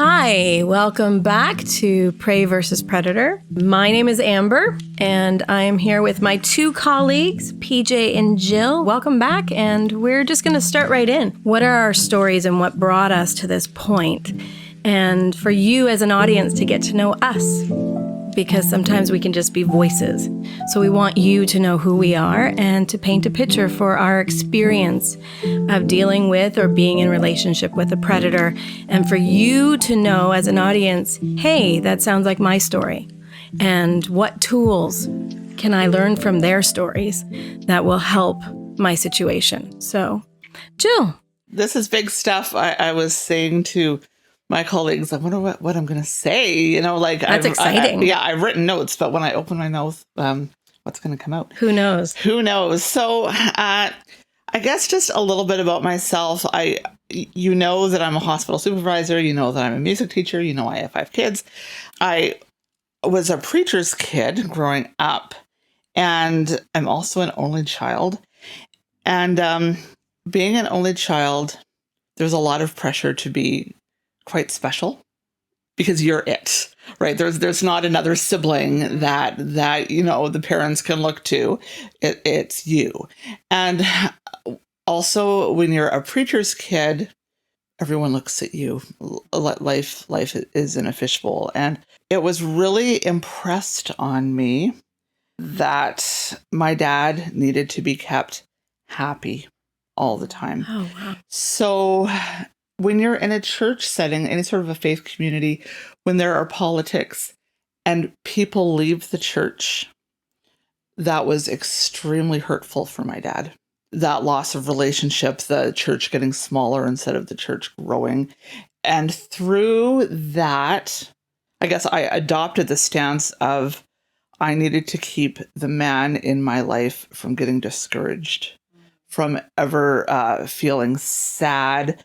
Hi, welcome back to Prey versus Predator. My name is Amber, and I am here with my two colleagues, PJ and Jill. Welcome back, and we're just going to start right in. What are our stories and what brought us to this point? And for you as an audience to get to know us, because sometimes we can just be voices. So we want you to know who we are and to paint a picture for our experience of dealing with or being in relationship with a predator. And for you to know as an audience, hey, that sounds like my story. And what tools can I learn from their stories that will help my situation? So, Jill. This is big stuff. I was saying to my colleagues, I wonder what I'm going to say. That's exciting. I've written notes, but when I open my mouth, what's going to come out? Who knows? Who knows? So I guess just a little bit about myself. You know that I'm a hospital supervisor. You know that I'm a music teacher. You know I have 5 kids. I was a preacher's kid growing up, and I'm also an only child. And being an only child, there's a lot of pressure to be quite special because you're it, right? There's not another sibling that the parents can look to. It's you. And also when you're a preacher's kid, everyone looks at you. Life is in a fishbowl. And it was really impressed on me that my dad needed to be kept happy all the time. Oh, wow. So when you're in a church setting, any sort of a faith community, when there are politics and people leave the church, that was extremely hurtful for my dad. That loss of relationship, the church getting smaller instead of the church growing. And through that, I guess I adopted the stance of I needed to keep the man in my life from getting discouraged, from ever feeling sad.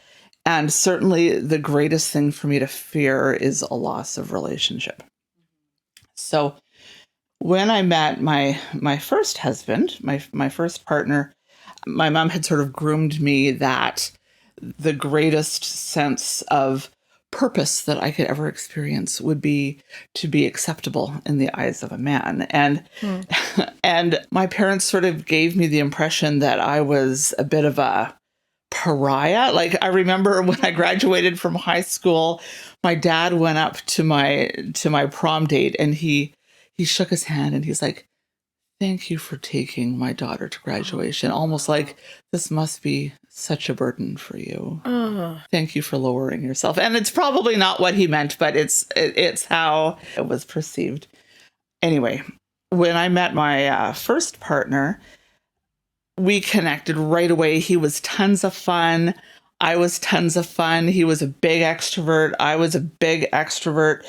And certainly the greatest thing for me to fear is a loss of relationship. So when I met my first husband, my first partner, my mom had sort of groomed me that the greatest sense of purpose that I could ever experience would be to be acceptable in the eyes of a man. And my parents sort of gave me the impression that I was a bit of a pariah. Like, I remember when I graduated from high school, my dad went up to my prom date and he shook his hand and he's like, "Thank you for taking my daughter to graduation." Almost like, this must be such a burden for you. Oh. Thank you for lowering yourself. And it's probably not what he meant, but it's how it was perceived. Anyway, when I met my first partner, we connected right away. He was tons of fun. I was tons of fun. He was a big extrovert. I was a big extrovert.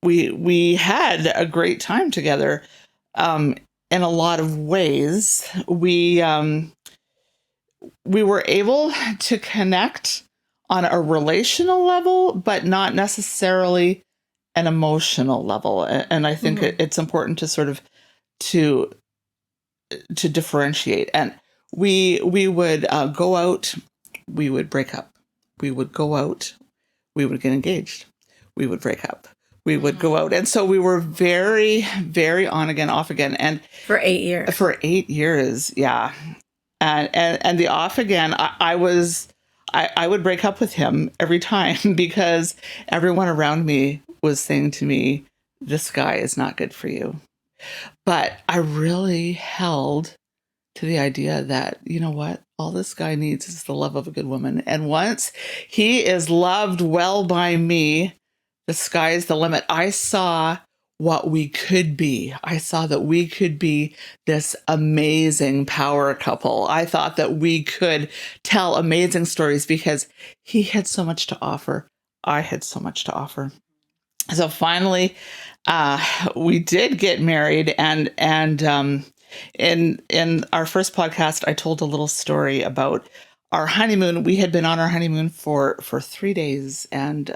We had a great time together. In a lot of ways, we were able to connect on a relational level, but not necessarily an emotional level. And I think it's important to sort of to differentiate. And we would go out, we would break up, we would go out, we would get engaged, we would break up, we would go out. And so we were very, very on again, off again. And for 8 years. For 8 years, yeah. And the off again, I would break up with him every time because everyone around me was saying to me, "This guy is not good for you." But I really held to the idea that, you know what, all this guy needs is the love of a good woman. And once he is loved well by me, the sky is the limit. I saw what we could be. I saw that we could be this amazing power couple. I thought that we could tell amazing stories because he had so much to offer. I had so much to offer. So finally, we did get married, and in our first podcast, I told a little story about our honeymoon. We had been on our honeymoon for 3 days, and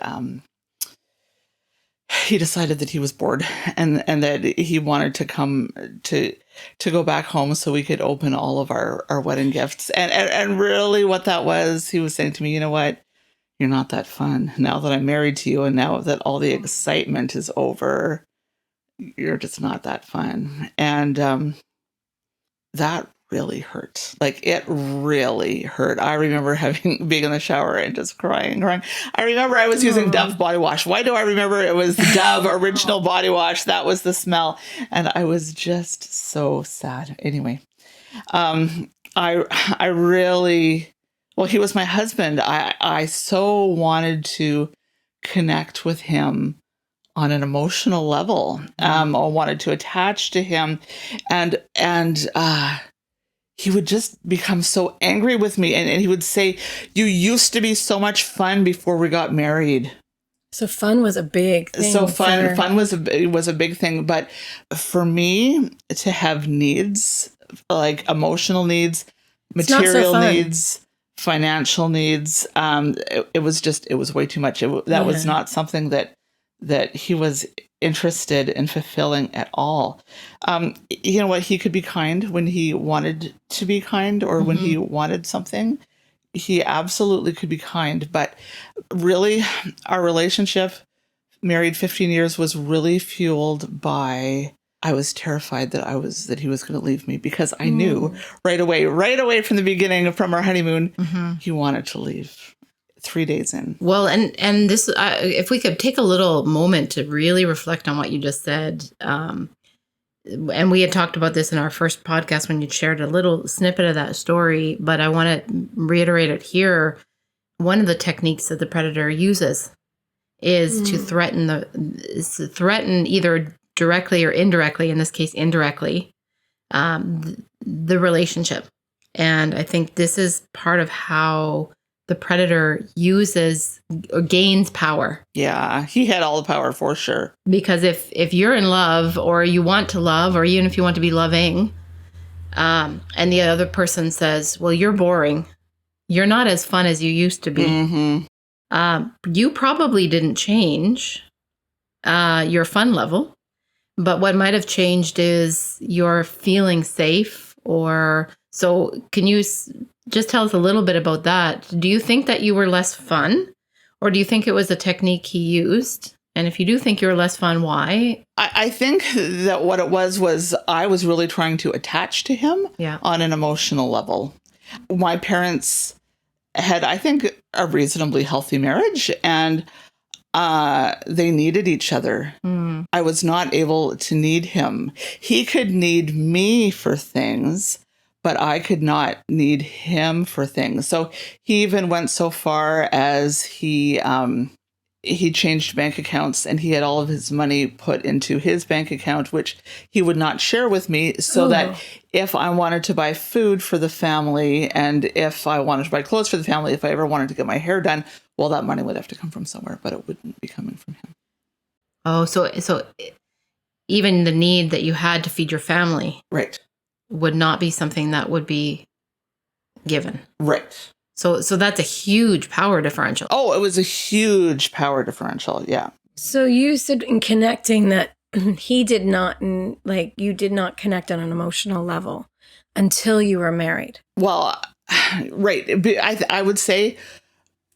he decided that he was bored and that he wanted to come to go back home so we could open all of our wedding gifts. And really what that was, he was saying to me, "You know what? you're not that fun. Now that I'm married to you and now that all the excitement is over, you're just not that fun. And that really hurt. Like, it really hurt. I remember being in the shower and just crying. I remember I was using Dove body wash. Why do I remember it was Dove original body wash? That was the smell. And I was just so sad. Anyway, I really, well, he was my husband. I so wanted to connect with him on an emotional level. I wanted to attach to him, and he would just become so angry with me. And he would say, you used to be so much fun before we got married. So fun was a big thing. So fun was a big thing. But for me to have needs, like emotional needs, material needs, financial needs, it was way too much. That was not something that he was interested in fulfilling at all. You know what? He could be kind when he wanted to be kind, or when he wanted something. He absolutely could be kind. But really, our relationship, married 15 years, was really fueled by, I was terrified that he was going to leave me, because I knew right away from the beginning, from our honeymoon, he wanted to leave. 3 days in. Well, and this, if we could take a little moment to really reflect on what you just said, and we had talked about this in our first podcast when you shared a little snippet of that story, but I want to reiterate it here. One of the techniques that the predator uses is to threaten either directly or indirectly, in this case indirectly, the relationship. And I think this is part of how the predator uses or gains power. Yeah, he had all the power for sure. Because if you're in love, or you want to love, or even if you want to be loving, and the other person says, well, you're boring, you're not as fun as you used to be, you probably didn't change your fun level, but what might have changed is you're feeling safe. Or so can you just tell us a little bit about that? Do you think that you were less fun, or do you think it was a technique he used? And if you do think you were less fun, why? I think that what it was I was really trying to attach to him on an emotional level. My parents had, I think, a reasonably healthy marriage, and they needed each other. I was not able to need him. He could need me for things, but I could not need him for things. So he even went so far as he changed bank accounts, and he had all of his money put into his bank account, which he would not share with me, so that if I wanted to buy food for the family, and if I wanted to buy clothes for the family, if I ever wanted to get my hair done, well, that money would have to come from somewhere, but it wouldn't be coming from him. Oh, so even the need that you had to feed your family, right, would not be something that would be given. Right. So that's a huge power differential. Oh, it was a huge power differential. Yeah. So you said in connecting that he did not, like, you did not connect on an emotional level until you were married. Well, right. I would say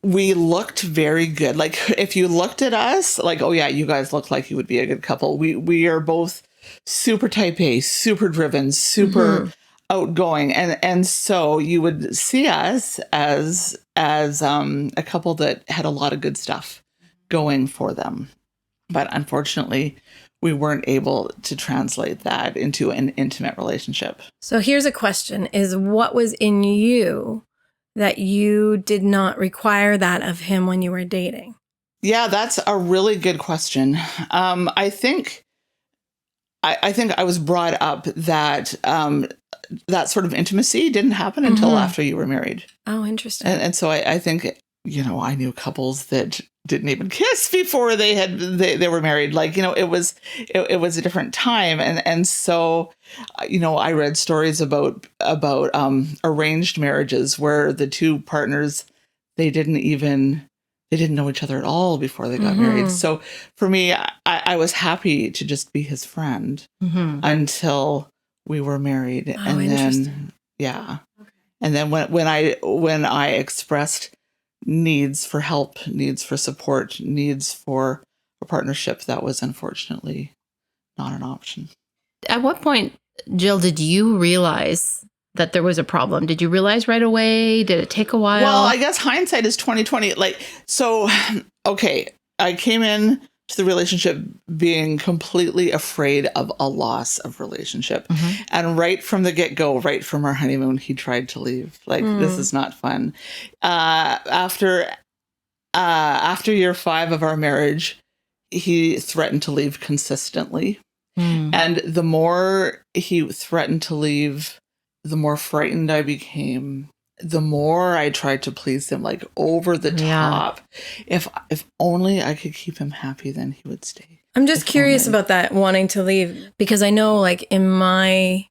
we looked very good. Like, if you looked at us, like, oh yeah, you guys look like you would be a good couple. We are both super type A, super driven, super outgoing, and so you would see us as a couple that had a lot of good stuff going for them. But unfortunately, we weren't able to translate that into an intimate relationship. So here's a question: is what was in you that you did not require that of him when you were dating? Yeah, that's a really good question. I think I was brought up that that sort of intimacy didn't happen until after you were married. Oh, interesting. And so I think, I knew couples that didn't even kiss before they were married. Like, it was a different time. And so, I read stories about arranged marriages where the two partners, they didn't know each other at all before they got married. So for me, I was happy to just be his friend until we were married. Oh, and then, okay. And then when I expressed needs for help, needs for support, needs for a partnership, that was unfortunately not an option. At what point, Jill, did you realize that there was a problem? Did you realize right away? Did it take a while? Well, I guess hindsight is 2020. Okay, I came in to the relationship being completely afraid of a loss of relationship. Mm-hmm. And right from the get-go, right from our honeymoon, he tried to leave. This is not fun. After year 5 of our marriage, he threatened to leave consistently. And the more he threatened to leave, the more frightened I became. The more I tried to please him, over the top. If only I could keep him happy, then he would stay. I'm just curious about that, wanting to leave, because I know in my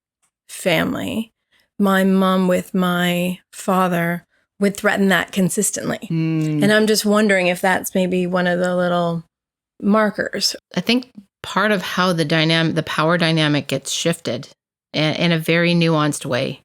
family, my mom with my father would threaten that consistently. And I'm just wondering if that's maybe one of the little markers. I think part of how the power dynamic gets shifted in a very nuanced way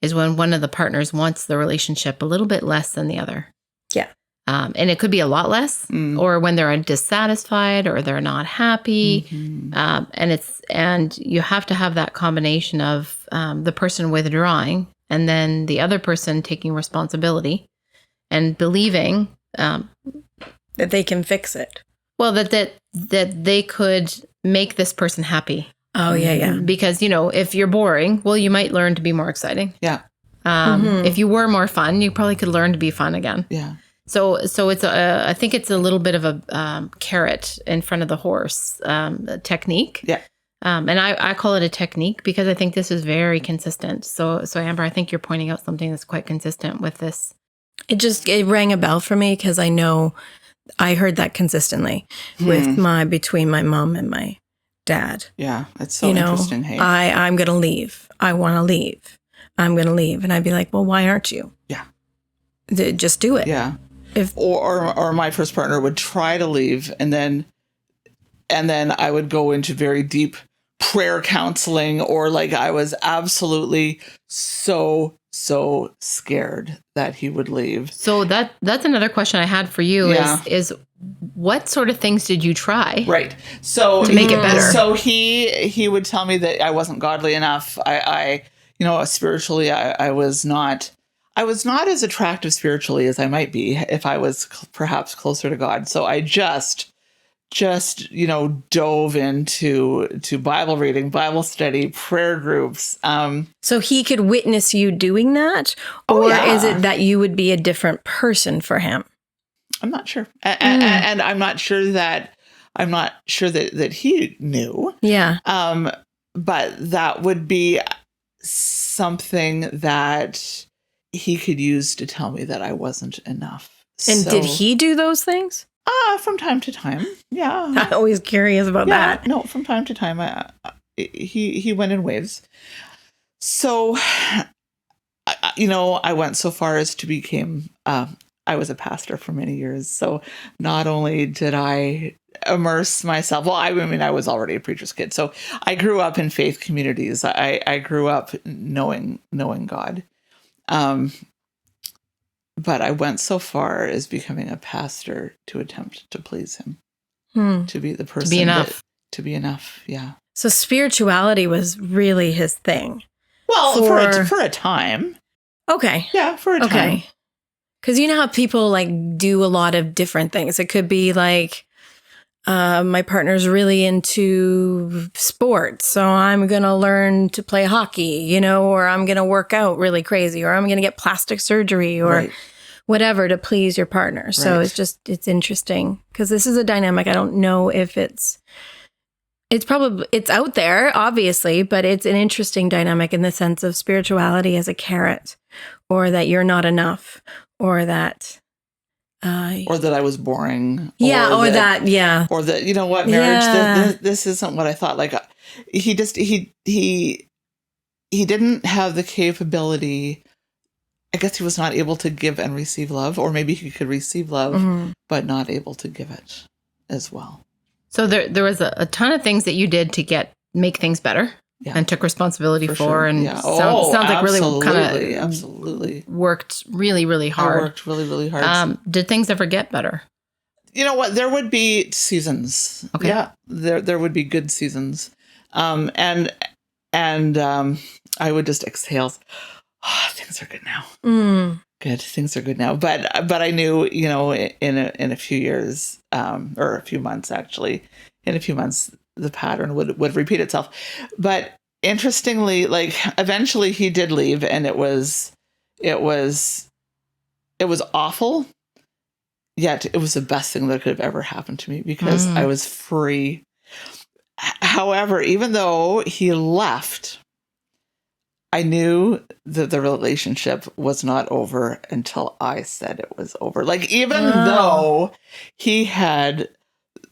is when one of the partners wants the relationship a little bit less than the other. Yeah. And it could be a lot less, or when they're dissatisfied or they're not happy. And you have to have that combination of the person withdrawing and then the other person taking responsibility and believing that they can fix it. Well, that they could make this person happy. Oh, yeah. Because, if you're boring, well, you might learn to be more exciting. Yeah. If you were more fun, you probably could learn to be fun again. Yeah. So it's I think it's a little bit of a carrot in front of the horse technique. Yeah. And I call it a technique because I think this is very consistent. So Amber, I think you're pointing out something that's quite consistent with this. It rang a bell for me because I know I heard that consistently between my mom and my dad. Yeah, it's so interesting. Hey, I'm going to leave. I want to leave. I'm going to leave. And I'd be like, well, why aren't you? Yeah. Just do it. Yeah. Or my first partner would try to leave, and then I would go into very deep prayer counseling, or I was absolutely so scared that he would leave. So that's another question I had for you is what sort of things did you try? Right. So to make it better. So he would tell me that I wasn't godly enough. I spiritually, I was not as attractive spiritually as I might be if I was perhaps closer to God. So I just dove into Bible reading, Bible study, prayer groups. So he could witness you doing that? Or is it that you would be a different person for him? I'm not sure. And I'm not sure that he knew. Yeah. But that would be something that he could use to tell me that I wasn't enough. And did he do those things? From time to time. Yeah. I'm always curious about that. No, from time to time. He went in waves. So, I went so far as to become, I was a pastor for many years. So not only did I immerse myself, I was already a preacher's kid. So I grew up in faith communities. I grew up knowing God. But I went so far as becoming a pastor to attempt to please him, to be the person. To be enough. To be enough, yeah. So spirituality was really his thing. Well, for a time. Okay. Yeah, for a time. Okay. Because you know how people do a lot of different things. It could be my partner's really into sports, so I'm going to learn to play hockey, or I'm going to work out really crazy, or I'm going to get plastic surgery or whatever to please your partner. So it's interesting because this is a dynamic. I don't know if it's out there, obviously, but it's an interesting dynamic in the sense of spirituality as a carrot, or that you're not enough, or that I was boring. Yeah, or that marriage, this isn't what I thought. He didn't have the capability. I guess he was not able to give and receive love, or maybe he could receive love, but not able to give it as well. So there was a ton of things that you did to make things better. and took responsibility for sure. and Yeah. sounds like really kind of absolutely worked really, really hard. I worked really, really hard. Did things ever get better? You know what? There would be seasons. Okay. Yeah, there would be good seasons. And I would just exhale. Oh, things are good now. Good, things are good now. But I knew, you know, in a few years, or a few months actually, in a few months, the pattern would repeat itself. But interestingly, like eventually he did leave, and it was awful. Yet it was the best thing that could have ever happened to me because I was free. However, even though he left, I knew that the relationship was not over until I said it was over. Like, even though he had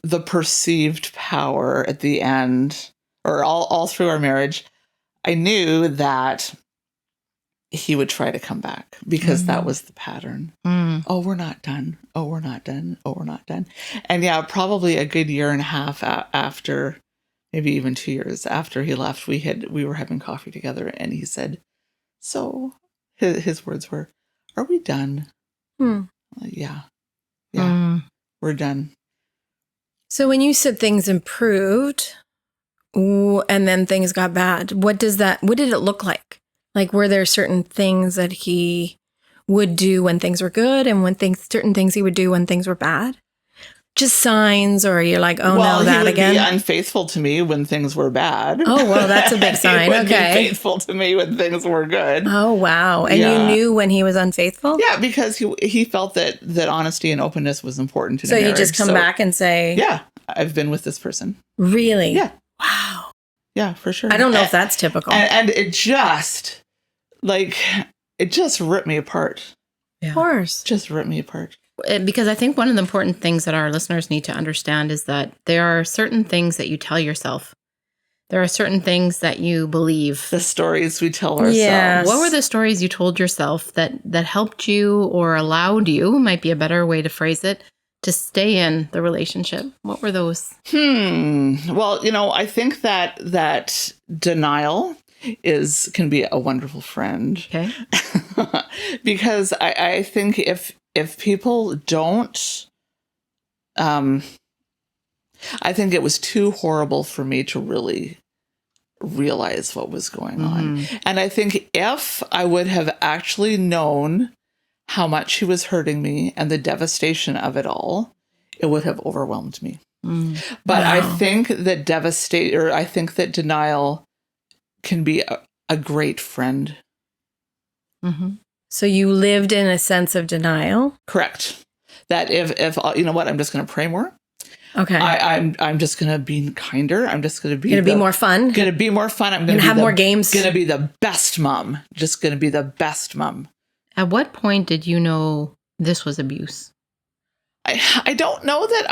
the perceived power at the end, or all through our marriage, I knew that he would try to come back because that was the pattern. Oh, we're not done. Oh, we're not done. Oh, we're not done. And yeah, probably a good year and a half after, maybe even 2 years after he left, we were having coffee together, and he said, so his words were, are we done? Yeah, we're done. So when you said things improved and then things got bad, what did it look like? Like, were there certain things that he would do when things were good, and certain things he would do when things were bad? Just signs, or you're like, oh no, that again? He would be unfaithful to me when things were bad. Oh, well, that's a big sign. He would okay. be faithful to me when things were good. Oh, wow. And you knew when he was unfaithful? Yeah, because he felt that honesty and openness was important to the marriage. So he'd just come back and say, yeah, I've been with this person. Really? Yeah. Wow. Yeah, for sure. I don't know if that's typical. And it just, it just ripped me apart. Yeah. Of course. Just ripped me apart. Because I think one of the important things that our listeners need to understand is that there are certain things that you tell yourself. There are certain things that you believe. The stories we tell ourselves. Yes. What were the stories you told yourself that helped you or allowed you, might be a better way to phrase it, to stay in the relationship? What were those? Well, I think that denial can be a wonderful friend. Okay. Because I think if people don't, I think it was too horrible for me to really realize what was going on. And I think if I would have actually known how much he was hurting me and the devastation of it all, it would have overwhelmed me. But wow. I think that denial can be a great friend. So you lived in a sense of denial? Correct. That if you know what, I'm just going to pray more. Okay. I'm just going to be kinder. I'm just going to be more fun. Going to be more fun. I'm going to have more games. Going to be the best mom. Just going to be the best mom. At what point did you know this was abuse? I don't know that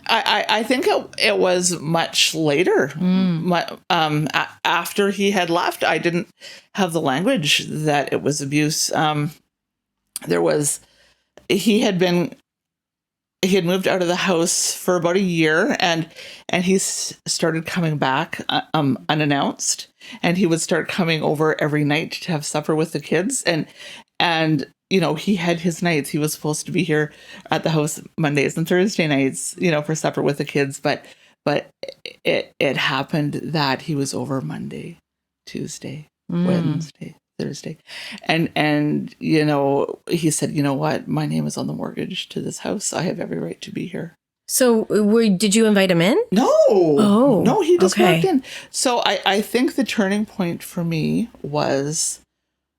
I think it was much later. After he had left, I didn't have the language that it was abuse. He had moved out of the house for about a year, and he started coming back unannounced, and he would start coming over every night to have supper with the kids, and he had his nights. He was supposed to be here at the house Mondays and Thursday nights, for supper with the kids, but it happened that he was over Monday, Tuesday, Wednesday, Thursday. And he said, you know what? My name is on the mortgage to this house. I have every right to be here. So did you invite him in? No. Oh. No, he just walked in. So I think the turning point for me was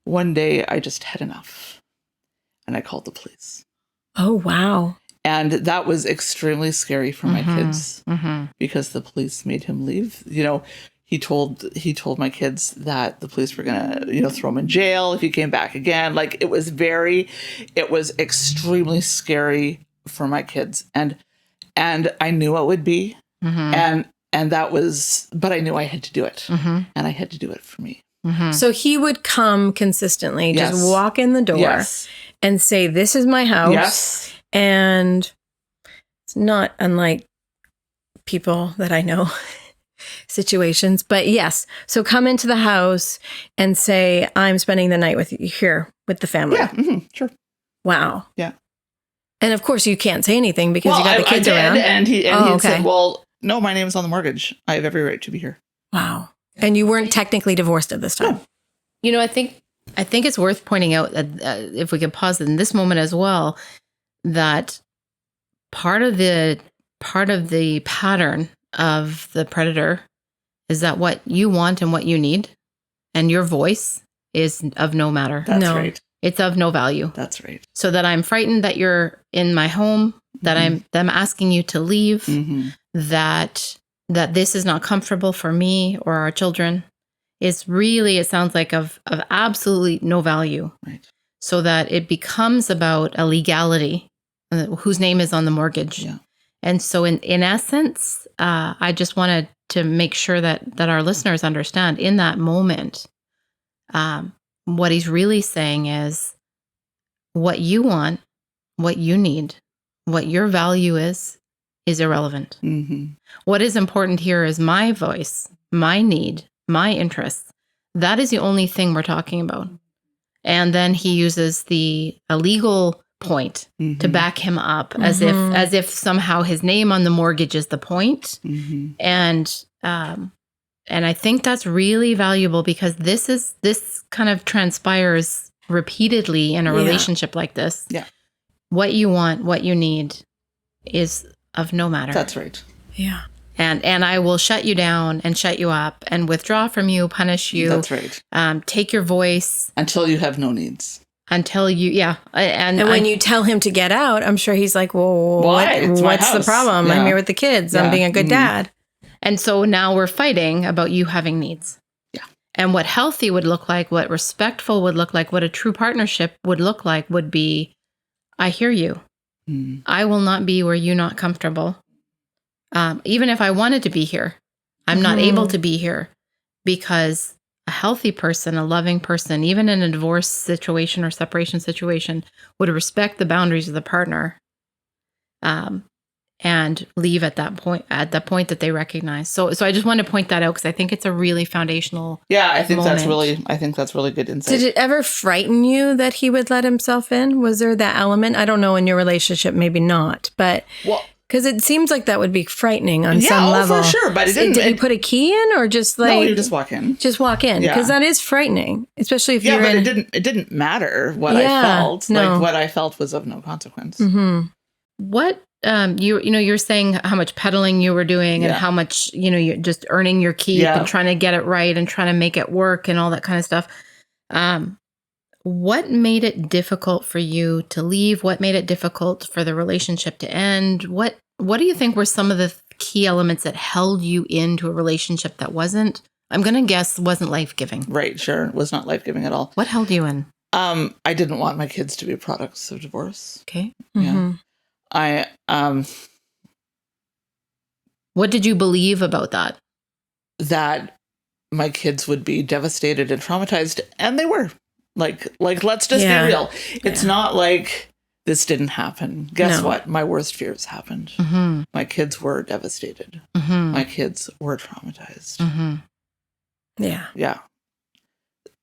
one day I just had enough and I called the police. Oh, wow. And that was extremely scary for my kids because the police made him leave. He told my kids that the police were going to, throw him in jail if he came back again. Like it was extremely scary for my kids. And I knew it would be. And that was, but I knew I had to do it. And I had to do it for me. So he would come consistently, just walk in the door and say, this is my house. Yes. And it's not unlike people that I know. situations. But yes, so come into the house and say, I'm spending the night with you here with the family. Yeah, sure. Wow. Yeah. And of course you can't say anything because you got the kids I did, around. And he okay. said, well, no, my name's on the mortgage. I have every right to be here. Wow. And you weren't technically divorced at this time. No. I think it's worth pointing out that if we could pause in this moment as well, that part of the pattern of the predator is that what you want and what you need and your voice is of no matter. That's right. It's of no value. That's right. So that I'm frightened that you're in my home, that I'm asking you to leave, that this is not comfortable for me or our children, is really, it sounds like of absolutely no value. Right. So that it becomes about a legality, whose name is on the mortgage. Yeah. And so in essence, I just wanted to make sure that our listeners understand in that moment, what he's really saying is what you want, what you need, what your value is irrelevant. What is important here is my voice, my need, my interests. That is the only thing we're talking about. And then he uses a legal point to back him up as if somehow his name on the mortgage is the point. And I think that's really valuable because this kind of transpires repeatedly in a relationship like this. Yeah. What you want, what you need is of no matter. That's right. Yeah. And I will shut you down and shut you up and withdraw from you, punish you. That's right. Take your voice. Until you have no needs. Until you, yeah. And when you tell him to get out, I'm sure he's like, well, what's the problem? Yeah. I'm here with the kids. I'm being a good dad. And so now we're fighting about you having needs. Yeah. And what healthy would look like, what respectful would look like, what a true partnership would look like would be, I hear you. I will not be where you're not comfortable. Even if I wanted to be here, I'm not able to be here because a healthy person, a loving person, even in a divorce situation or separation situation, would respect the boundaries of the partner and leave at that point that they recognize. So I just want to point that out because I think it's a really foundational. Yeah, I think moment. that's really good insight. Did it ever frighten you that he would let himself in? Was there that element? I don't know, in your relationship, maybe not, but because it seems like that would be frightening on some level. Yeah, for sure, but it didn't. Did you put a key in or just like? No, you just walk in. Just walk in because that is frightening, especially if you're but in. it didn't matter what I felt. No. Like what I felt was of no consequence. What you're saying how much peddling you were doing and how much you're just earning your keep and trying to get it right and trying to make it work and all that kind of stuff. What made it difficult for you to leave? What made it difficult for the relationship to end? What do you think were some of the key elements that held you into a relationship that wasn't life-giving? Right, sure. It was not life-giving at all. What held you in? I didn't want my kids to be products of divorce. Okay. Yeah. What did you believe about that? That my kids would be devastated and traumatized, and they were. Like let's just be real. It's not like this didn't happen. Guess what? My worst fears happened. My kids were devastated. My kids were traumatized. Yeah. Yeah.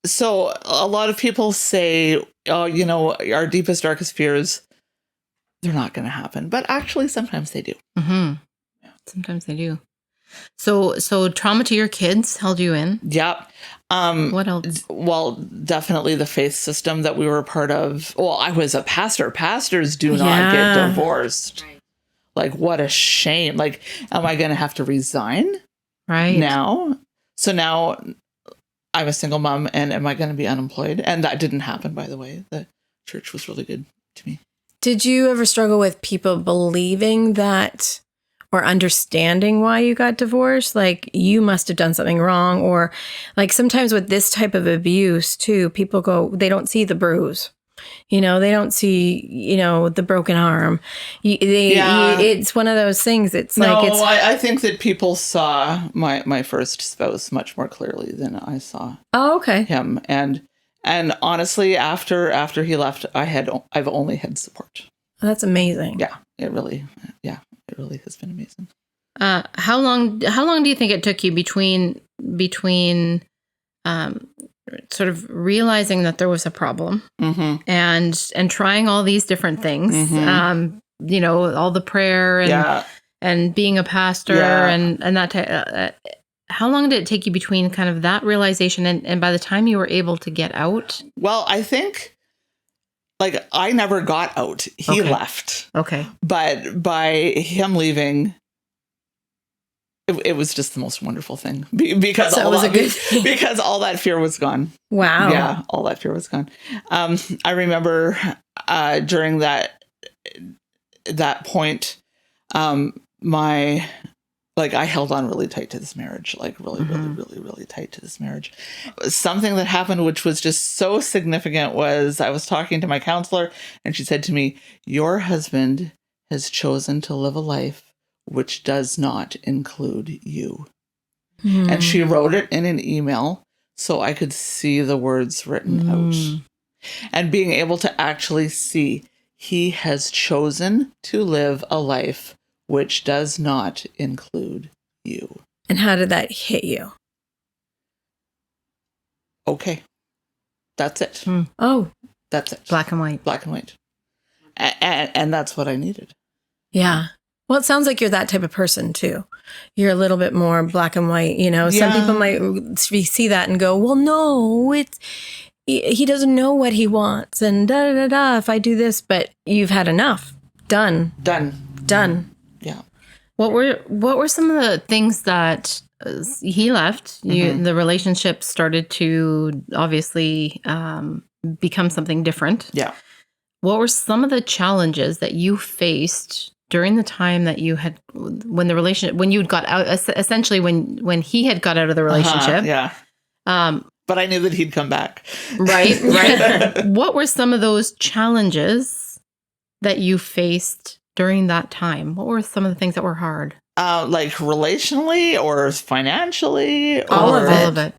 So a lot of people say, oh, our deepest, darkest fears, they're not going to happen. But actually, sometimes they do. Yeah. Sometimes they do. So trauma to your kids held you in? Yep. What else? Well, definitely the faith system that we were a part of. Well, I was a pastor. Pastors do not get divorced. Right. Like, what a shame. Like, am I going to have to resign now? So now I'm a single mom, and am I going to be unemployed? And that didn't happen, by the way. The church was really good to me. Did you ever struggle with people believing that or understanding why you got divorced? Like, you must have done something wrong. Or like sometimes with this type of abuse too, people they don't see the bruise. They don't see, the broken arm. It's one of those things. I think that people saw my first spouse much more clearly than I saw him. And honestly, after he left, I've only had support. That's amazing. Yeah, it really has been amazing. How long do you think it took you between sort of realizing that there was a problem and trying all these different things, all the prayer and being a pastor and that how long did it take you between kind of that realization and by the time you were able to get out? Well, I think like I never got out. He left. Okay. But by him leaving, it was just the most wonderful thing because all that fear was gone. Wow. Yeah, all that fear was gone. I remember during that point, I held on really tight to this marriage, like really, really, really, really tight to this marriage. Something that happened, which was just so significant, was I was talking to my counselor and she said to me, "Your husband has chosen to live a life which does not include you." And she wrote it in an email so I could see the words written out. And being able to actually see, he has chosen to live a life which does not include you. And how did that hit you? Okay. That's it. Oh. That's it. Black and white. Black and white. And that's what I needed. Yeah. Well, it sounds like you're that type of person too. You're a little bit more black and white, Some people might see that and go, well, no, he doesn't know what he wants and da-da-da-da if I do this, but you've had enough. Done. Yeah. What were some of the things that he left? The relationship started to obviously become something different. Yeah. What were some of the challenges that you faced during the time that you had, when you got out, essentially when he had got out of the relationship? Yeah. But I knew that he'd come back. Right. What were some of those challenges that you faced during that time? What were some of the things that were hard? Like relationally or financially? All of it.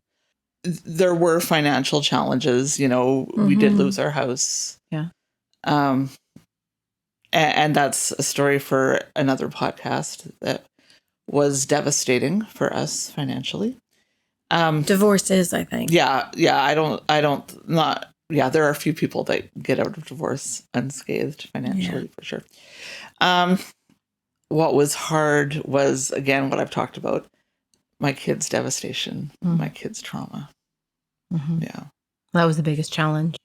There were financial challenges. We did lose our house. Yeah. And that's a story for another podcast that was devastating for us financially. Divorce is, I think. Yeah. There are a few people that get out of divorce unscathed financially, for sure. What was hard was, again, what I've talked about, my kids' devastation, my kids' trauma. Yeah. That was the biggest challenge.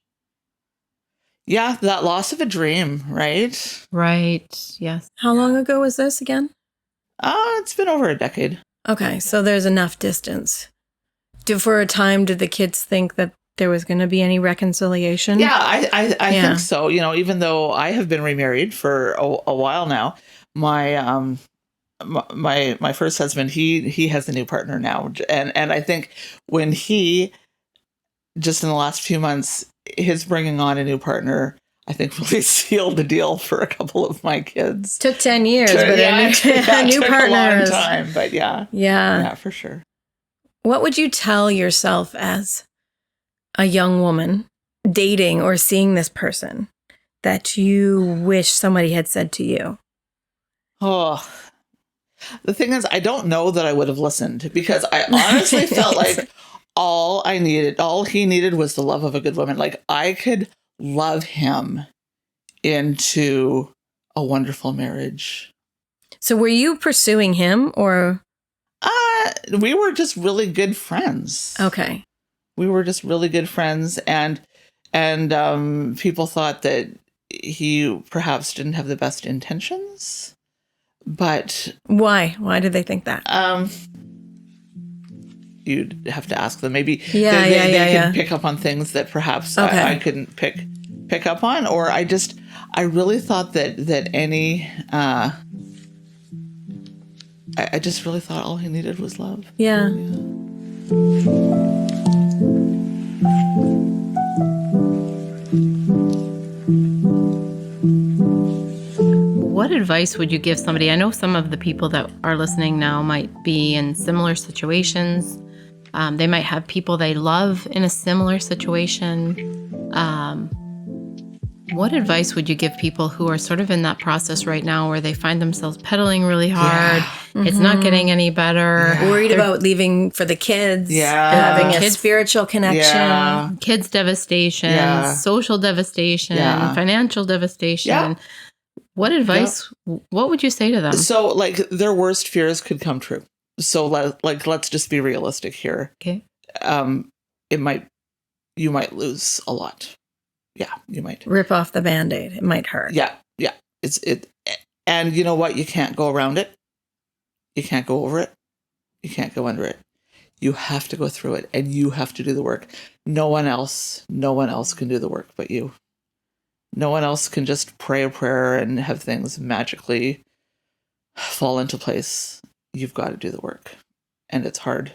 Yeah, that loss of a dream, right? Right, yes. How long ago was this again? It's been over a decade. Okay, so there's enough distance. For a time, did the kids think that there was going to be any reconciliation? Yeah, I think so. Even though I have been remarried for a while now, my first husband, he has a new partner now, and I think when he, just in the last few months, his bringing on a new partner, I think really sealed the deal for a couple of my kids. Took 10 years, but a new partner. A long time, but yeah, for sure. What would you tell yourself as a young woman dating or seeing this person that you wish somebody had said to you? Oh, the thing is, I don't know that I would have listened, because I honestly felt like all he needed was the love of a good woman. Like, I could love him into a wonderful marriage. So were you pursuing him, or? We were just really good friends. Okay. We were just really good friends, and people thought that he perhaps didn't have the best intentions. But why? Why did they think that? You'd have to ask them. Maybe they can pick up on things that perhaps I couldn't pick up on, or I really thought that any. I just really thought all he needed was love. Yeah. What advice would you give somebody? I know some of the people that are listening now might be in similar situations. They might have people they love in a similar situation. What advice would you give people who are sort of in that process right now where they find themselves pedaling really hard? It's not getting any better. Worried about leaving for the kids. Yeah. Having a Kids- spiritual connection. Yeah. Kids devastation, social devastation, financial devastation. Yeah. What advice, what would you say to them? So like their worst fears could come true. So let's just be realistic here. Okay. You might lose a lot. Yeah, you might. Rip off the Band-Aid. It might hurt. Yeah. And you know what? You can't go around it. You can't go over it. You can't go under it. You have to go through it, and you have to do the work. No one else can do the work but you. No one else can just pray a prayer and have things magically fall into place. You've got to do the work, and it's hard.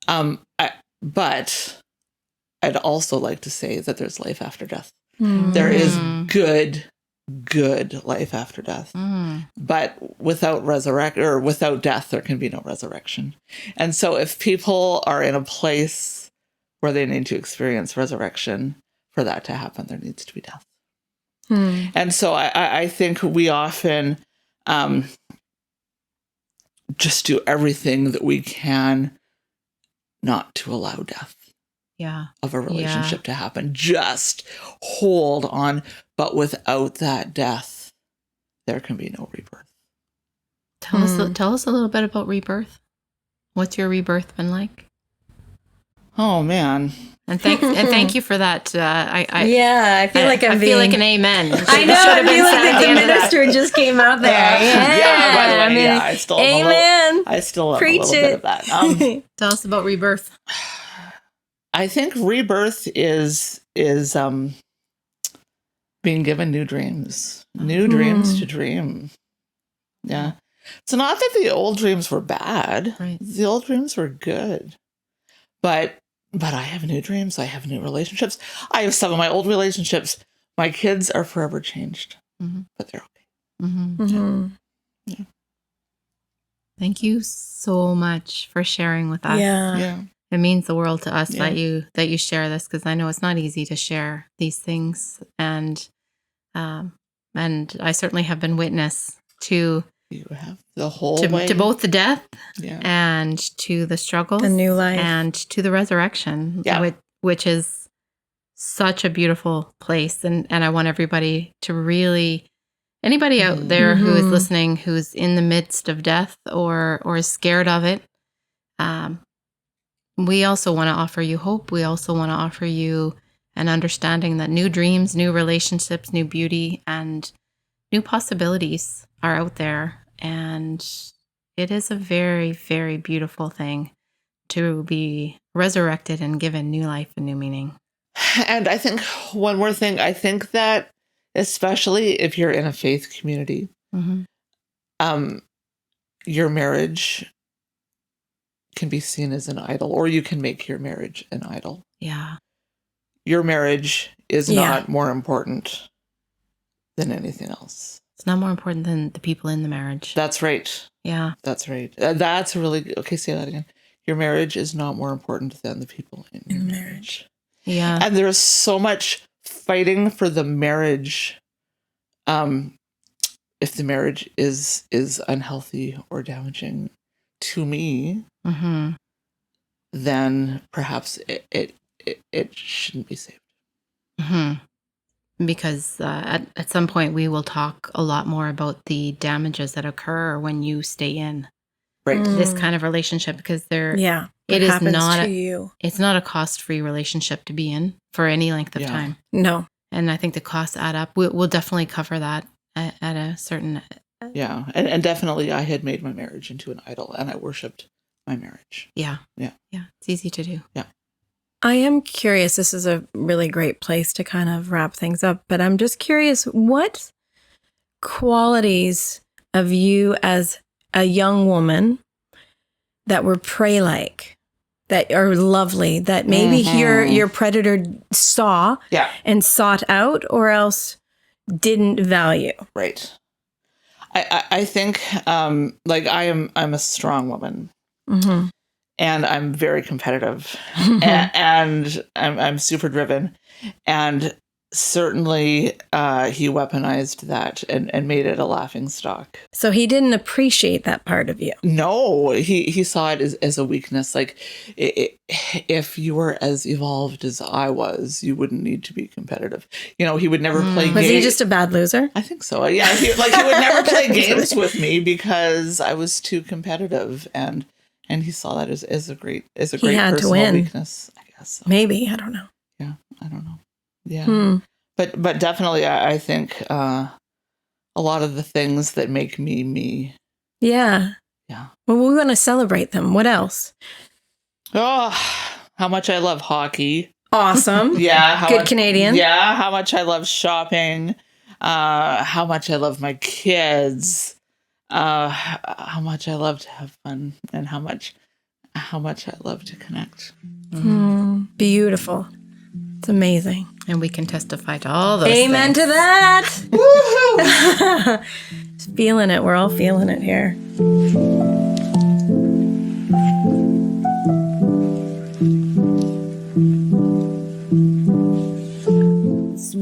But I'd also like to say that there's life after death. There is good life after death. But without without death, there can be no resurrection. And so if people are in a place where they need to experience resurrection, for that to happen, there needs to be death. And so I think we often just do everything that we can not to allow death of a relationship to happen. Just hold on. But without that death, there can be no rebirth. Tell us a little bit about rebirth. What's your rebirth been like? Oh man. And thank you for that. I feel like I feel like an amen. I know. I feel like the minister just came out there. By the way, I still have amen. I still have Preach a little bit of that. Tell us about rebirth. I think rebirth is being given new dreams to dream. Yeah. It's not that the old dreams were bad. Right. The old dreams were good. But I have new dreams. I have new relationships. I have some of my old relationships. My kids are forever changed, but they're okay. Yeah. Thank you so much for sharing with us. Yeah. It means the world to us that you share this, because I know it's not easy to share these things, and I certainly have been witness to. You have the whole to both the death Yeah. and to the struggles, The new life. and to the resurrection, which is such a beautiful place. And I want everybody to really, anybody out there who is listening, who's in the midst of death or is scared of it, we also want to offer you hope. We also want to offer you an understanding that new dreams, new relationships, new beauty, and new possibilities are out there. And it is a very, very beautiful thing to be resurrected and given new life and new meaning. And I think one more thing, I think that especially if you're in a faith community, your marriage can be seen as an idol, or you can make your marriage an idol. Yeah. Your marriage is not more important than anything else. It's not more important than the people in the marriage. That's right. Yeah. That's right. That's really okay. Say that again. Your marriage is not more important than the people in your marriage. Yeah. And there's so much fighting for the marriage. If the marriage is unhealthy or damaging to me, then perhaps it shouldn't be saved. Because at some point we will talk a lot more about the damages that occur when you stay in this kind of relationship, because it is not it's not a cost-free relationship to be in for any length of time. No. And I think the costs add up. We'll definitely cover that at a certain. Yeah, and definitely I had made my marriage into an idol, and I worshipped my marriage. Yeah. It's easy to do. Yeah. I am curious. This is a really great place to kind of wrap things up, but I'm just curious, what qualities of you as a young woman that were prey-like, that are lovely, that maybe your predator saw and sought out, or else didn't value? Right. I think I'm a strong woman. And I'm very competitive, and I'm super driven, and certainly he weaponized that and made it a laughing stock. So he didn't appreciate that part of you. No, he saw it as a weakness. Like, if you were as evolved as I was, you wouldn't need to be competitive. He would never play games. Was he just a bad loser? I think so. Yeah, he would never play games with me because I was too competitive, and he saw that as a great personal weakness. I guess so. Maybe, I don't know. Yeah, I don't know. Yeah, but definitely, I think a lot of the things that make me me. Yeah. Yeah. Well, we want to celebrate them. What else? Oh, how much I love hockey. Awesome. Yeah. Good Canadian. Yeah. How much I love shopping. How much I love my kids. How much I love to have fun, and how much I love to connect. Beautiful. It's amazing. And we can testify to all those Amen things. to that. Woohoo! Just feeling it. We're all feeling it here.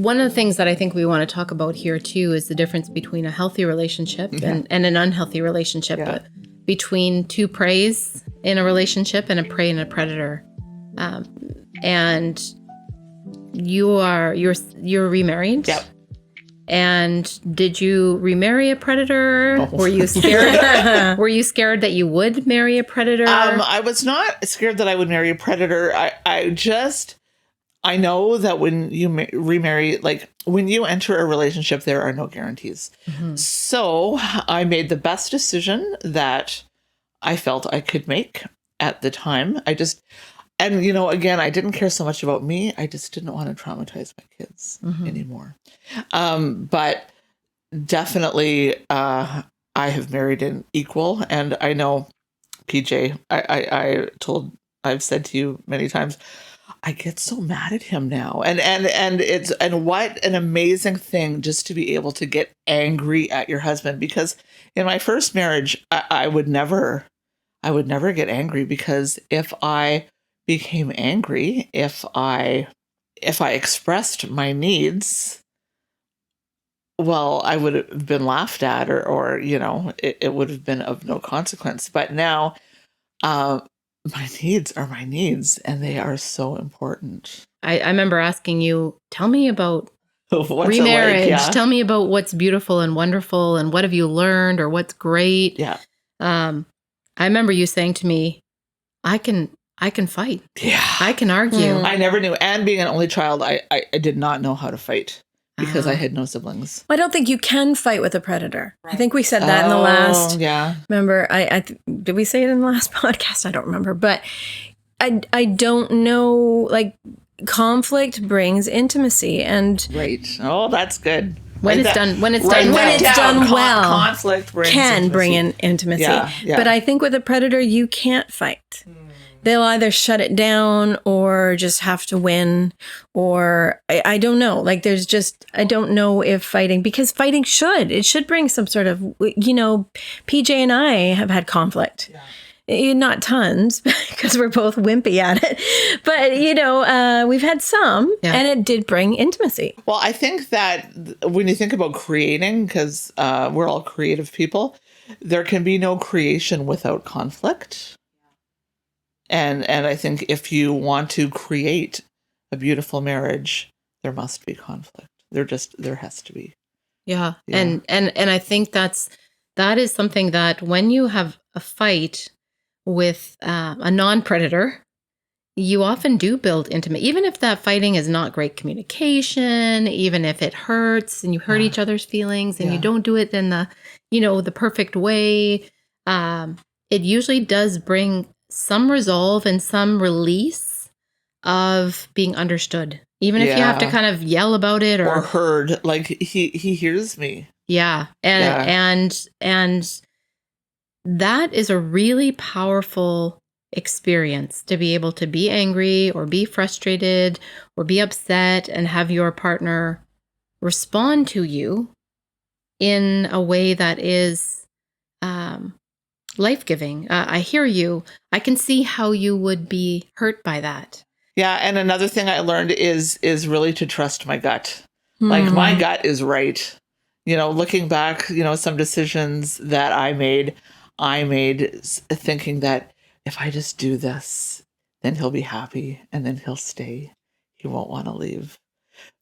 One of the things that I think we want to talk about here too is the difference between a healthy relationship and an unhealthy relationship, between two preys in a relationship and a prey and a predator. And you're remarried. Yep. And did you remarry a predator? Oh. Were you scared? Were you scared that you would marry a predator? I was not scared that I would marry a predator. I know that when you remarry, like when you enter a relationship, there are no guarantees. Mm-hmm. So I made the best decision that I felt I could make at the time. Again, I didn't care so much about me. I just didn't want to traumatize my kids anymore. But definitely, I have married an equal, and I know, PJ, I've said to you many times, I get so mad at him now. And what an amazing thing just to be able to get angry at your husband, because in my first marriage, I would never get angry, because if I became angry, if I expressed my needs, well, I would have been laughed at, or it would have been of no consequence. But now, my needs are my needs, and they are so important. I remember asking you, tell me about remarriage. Like, Tell me about what's beautiful and wonderful, and what have you learned, or what's great. Yeah. I remember you saying to me, I can fight. Yeah. I can argue. I never knew. And being an only child, I did not know how to fight, because I had no siblings. I don't think you can fight with a predator. Right. I think we said that in the last. Yeah. Remember, did we say it in the last podcast? I don't remember, but I don't know. Like, conflict brings intimacy, and right. Oh, that's good. When it's done well, conflict can bring in intimacy. Yeah. But I think with a predator, you can't fight. They'll either shut it down or just have to win, or I don't know. Like, I don't know if fighting, because fighting should bring some sort of, PJ and I have had conflict. Yeah. Not tons, because we're both wimpy at it. But, we've had some, and it did bring intimacy. Well, I think that when you think about creating, because we're all creative people, there can be no creation without conflict. And I think if you want to create a beautiful marriage, there must be conflict. There has to be. Yeah. And I think that is something that when you have a fight with a non-predator, you often do build intimate, even if that fighting is not great communication, even if it hurts and you hurt each other's feelings, and you don't do it in the perfect way. It usually does bring some resolve and some release of being understood, even if you have to kind of yell about it or heard, like he hears me. Yeah. And that is a really powerful experience, to be able to be angry or be frustrated or be upset and have your partner respond to you in a way that is life-giving. I hear you. I can see how you would be hurt by that. Yeah. And another thing I learned is really to trust my gut. Like my gut is right. Looking back, some decisions that I made thinking that if I just do this, then he'll be happy and then he'll stay. He won't want to leave.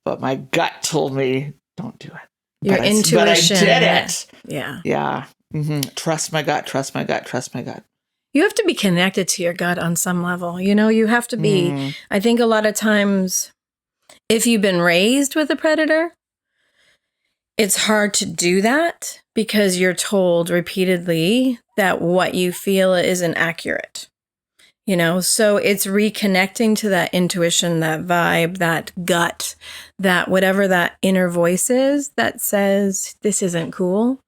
But my gut told me, don't do it. Your intuition. But I did it. Yeah. Yeah. Trust my gut, trust my gut, trust my gut. You have to be connected to your gut on some level. You have to be, I think a lot of times, if you've been raised with a predator, it's hard to do that because you're told repeatedly that what you feel isn't accurate. So it's reconnecting to that intuition, that vibe, that gut, that whatever that inner voice is that says this isn't cool,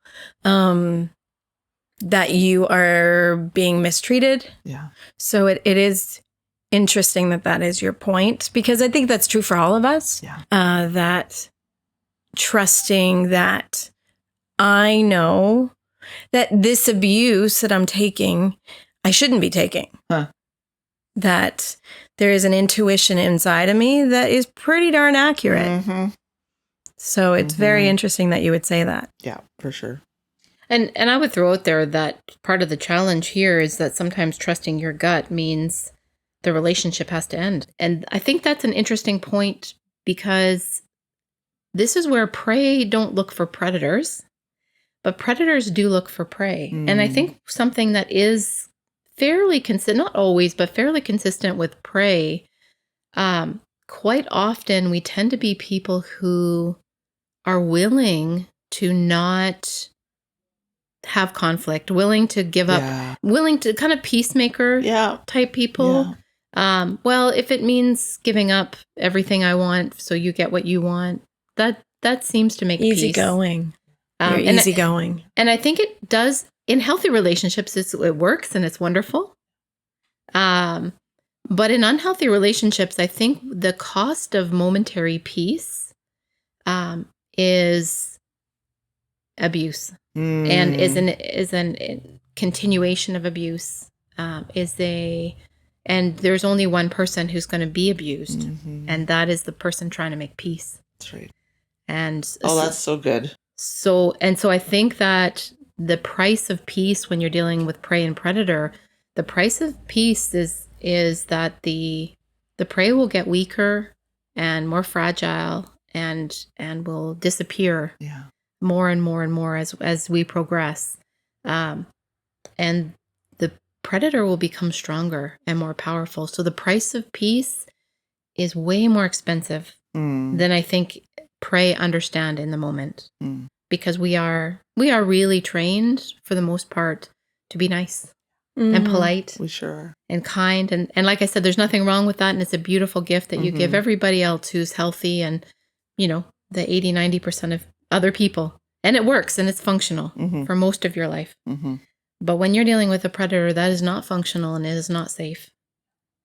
that you are being mistreated. Yeah. So it is interesting that is your point, because I think that's true for all of us. Yeah. That trusting that I know that this abuse that I'm taking, I shouldn't be taking. Huh. That there is an intuition inside of me that is pretty darn accurate. So it's very interesting that you would say that. Yeah, for sure. And I would throw out there that part of the challenge here is that sometimes trusting your gut means the relationship has to end. And I think that's an interesting point, because this is where prey don't look for predators, but predators do look for prey. And I think something that is fairly consistent, not always, but fairly consistent with prey, quite often we tend to be people who are willing to not have conflict, willing to give up, willing to kind of peacemaker type people. Well, if it means giving up everything I want so you get what you want, that seems to make easygoing. You're easygoing. And I think it does in healthy relationships. It works and it's wonderful. But in unhealthy relationships, I think the cost of momentary peace is abuse, and is an continuation of abuse. And there's only one person who's going to be abused, and that is the person trying to make peace. That's right. And that's so good. So I think that the price of peace when you're dealing with prey and predator, the price of peace is that the prey will get weaker and more fragile and will disappear more and more and more as we progress. And the predator will become stronger and more powerful. So the price of peace is way more expensive than I think prey understand in the moment, because we are really trained for the most part to be nice and polite. We sure are. And kind. And like I said, there's nothing wrong with that. And it's a beautiful gift that you give everybody else who's healthy and, the 80-90% of other people. And it works and it's functional for most of your life. But when you're dealing with a predator, that is not functional and it is not safe.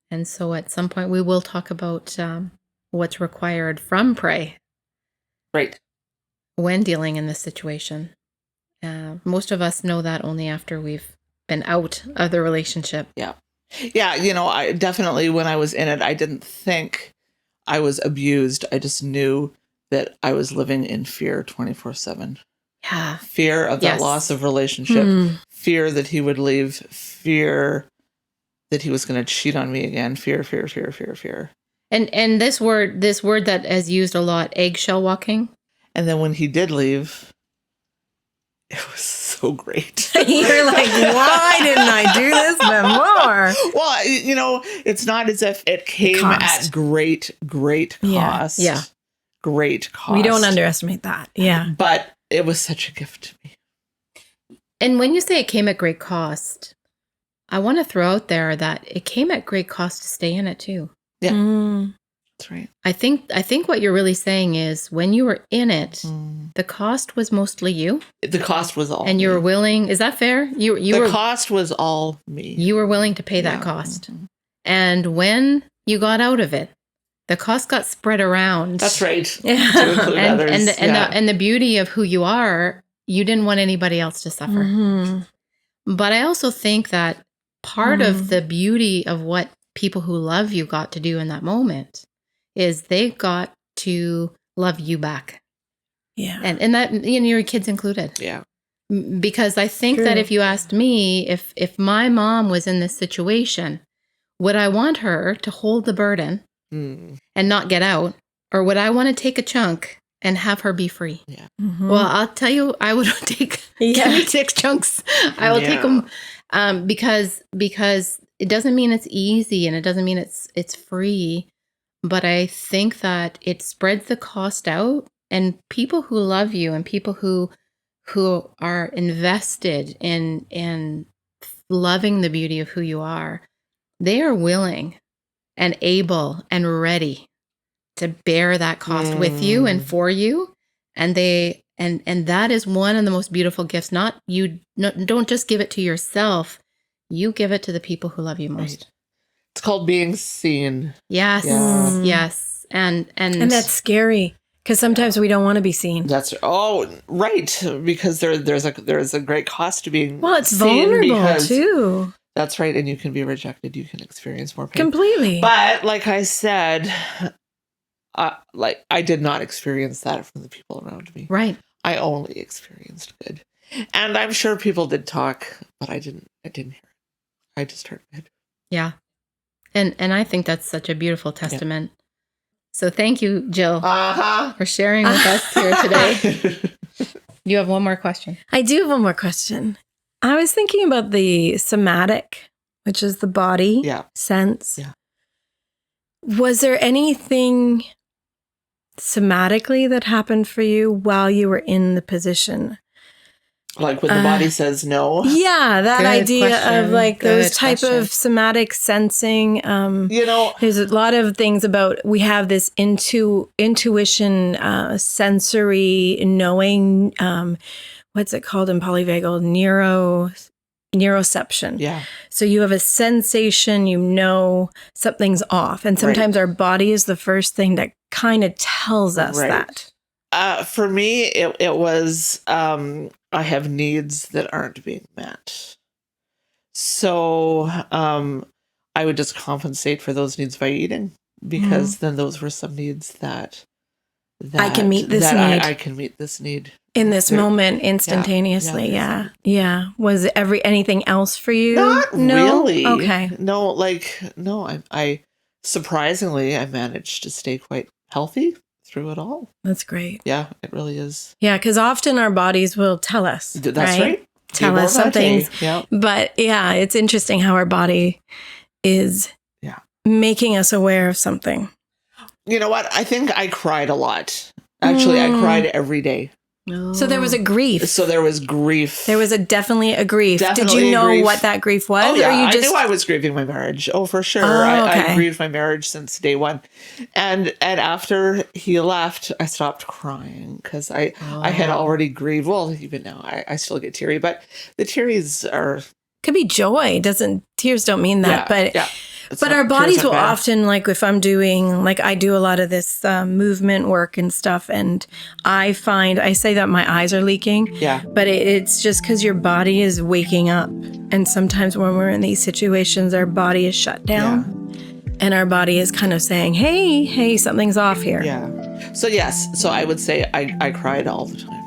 And so at some point we will talk about what's required from prey. Right. When dealing in this situation. Most of us know that only after we've been out of the relationship. Yeah. Yeah. I definitely, when I was in it, I didn't think I was abused. I just knew that I was living in fear 24/7. Yeah. Fear of that loss of relationship, fear that he would leave, fear that he was going to cheat on me again. Fear. And this word that is used a lot, eggshell walking. And then when he did leave, it was so great. You're like, why didn't I do this before? Well, it's not as if it came at great cost. Yeah. Great cost. We don't underestimate that. Yeah. But it was such a gift to me. And when you say it came at great cost, I want to throw out there that it came at great cost to stay in it too. Yeah. That's right. I think what you're really saying is when you were in it, the cost was mostly you. The cost was all and you were willing, is that fair? The cost was all me. You were willing to pay that cost. And when you got out of it, the cost got spread around. That's right. Yeah. To include others. And the beauty of who you are, you didn't want anybody else to suffer. But I also think that part of the beauty of what people who love you got to do in that moment is they got to love you back. Yeah. And that, your kids included. Yeah. Because I think True. that if you asked me, if my mom was in this situation, would I want her to hold the burden and not get out? Or would I want to take a chunk and have her be free? Yeah. Mm-hmm. Well, I'll tell you, I would take give me 6 chunks. I will take them because it doesn't mean it's easy and it doesn't mean it's free. But I think that it spreads the cost out, and people who love you and people who are invested in loving the beauty of who you are, they are willing and able and ready to bear that cost with you and for you. And and that is one of the most beautiful gifts. Don't just give it to yourself. You give it to the people who love you most. Right. It's called being seen. Yes. Yeah. Yes. And that's scary because sometimes we don't want to be seen. That's right, because there's a great cost to being It's seen vulnerable too. That's right, and you can be rejected. You can experience more pain. Completely. But like I said, I did not experience that from the people around me. Right. I only experienced good, and I'm sure people did talk, but I didn't hear it. I just heard good. Yeah. And I think that's such a beautiful testament. Yeah. So thank you, Jill, for sharing with us here today. You have one more question. I do have one more question. I was thinking about the somatic, which is the body sense. Yeah. Was there anything somatically that happened for you while you were in the position? Like when the body says no? Yeah, that Good idea question. of like Good those type question. of somatic sensing. There's a lot of things about, we have this intuition, sensory knowing, what's it called in polyvagal? Neuroception. Yeah. So you have a sensation, something's off. And sometimes our body is the first thing that kind of tells us that. For me, it was, I have needs that aren't being met. So I would just compensate for those needs by eating, because then those were some needs that I can meet this need. I can meet this need. In this moment, instantaneously. Yeah. Was anything else for you? Not really. Okay. No, I surprisingly, I managed to stay quite healthy through it all. That's great. Yeah, it really is. Yeah, because often our bodies will tell us. That's right. Tell us some things. Yeah. But yeah, it's interesting how our body is making us aware of something. You know what? I think I cried a lot. Actually, I cried every day. So there was a grief. So there was grief. There was definitely a grief. Did you know what that grief was? Oh, yeah. Or I knew I was grieving my marriage. Oh, for sure. I grieved my marriage since day one. And after he left, I stopped crying because I had already grieved. Well, even now, I still get teary, but the tears are... Could be joy. Tears don't mean that, but... Yeah. But our bodies will often, like if I'm doing, like I do a lot of this movement work and stuff, and I say that my eyes are leaking. Yeah. But it's just because your body is waking up. And sometimes when we're in these situations, our body is shut down. Yeah. And our body is kind of saying, hey, something's off here. Yeah. So yes. So I would say I cried all the time.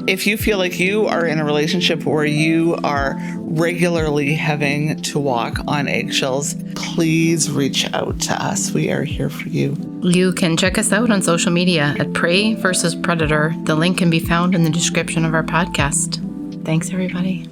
If you feel like you are in a relationship where you are regularly having to walk on eggshells, please reach out to us. We are here for you. You can check us out on social media at Pray versus Predator. The link can be found in the description of our podcast. Thanks, everybody.